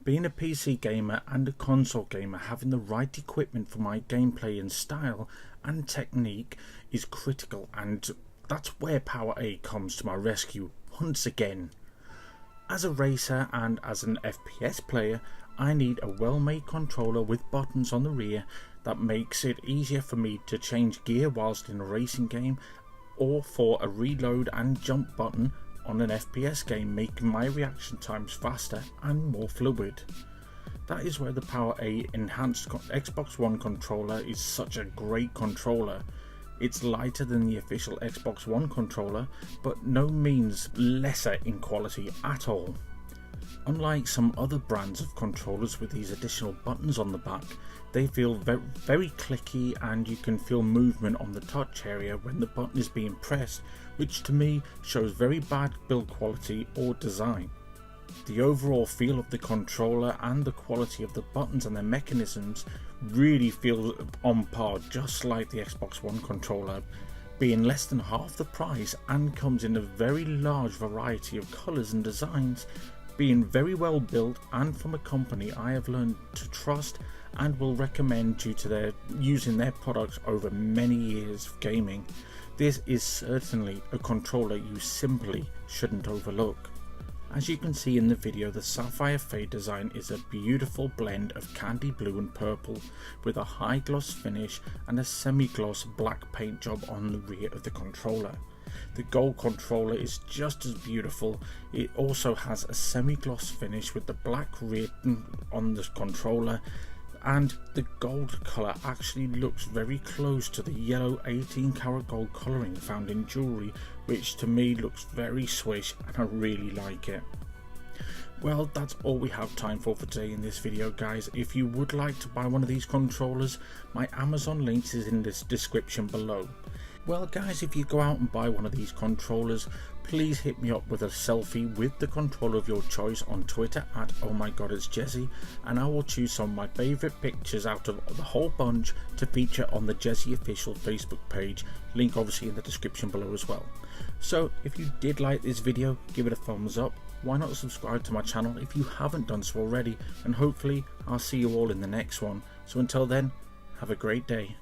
Being a PC gamer and a console gamer, having the right equipment for my gameplay and style and technique is critical, and that's where PowerA comes to my rescue once again. As a racer and as an FPS player, I need a well-made controller with buttons on the rear that makes it easier for me to change gear whilst in a racing game, or for a reload and jump button on an FPS game, making my reaction times faster and more fluid. That is where the PowerA enhanced Xbox One controller is such a great controller. It's lighter than the official Xbox One controller, but no means lesser in quality at all. Unlike some other brands of controllers with these additional buttons on the back, they feel very clicky, and you can feel movement on the touch area when the button is being pressed, which to me shows very bad build quality or design. The overall feel of the controller and the quality of the buttons and their mechanisms really feel on par, just like the Xbox One controller, being less than half the price and comes in a very large variety of colours and designs, being very well built and from a company I have learned to trust and will recommend due to their using their products over many years of gaming. This is certainly a controller you simply shouldn't overlook. As you can see in the video, the Sapphire Fade design is a beautiful blend of candy blue and purple with a high gloss finish and a semi-gloss black paint job on the rear of the controller. The gold controller is just as beautiful. It also has a semi-gloss finish with the black rear on the controller, and the gold colour actually looks very close to the yellow 18 karat gold colouring found in jewellery, which to me looks very swish and I really like it. Well, that's all we have time for today in this video, guys. If you would like to buy one of these controllers, my Amazon links is in this description below. Well guys, if you go out and buy one of these controllers, please hit me up with a selfie with the controller of your choice on Twitter at ohmygoditsjezy, and I will choose some of my favourite pictures out of the whole bunch to feature on the Jezy official Facebook page, link obviously in the description below as well. So if you did like this video, give it a thumbs up. Why not subscribe to my channel if you haven't done so already, and hopefully I'll see you all in the next one. So until then, have a great day.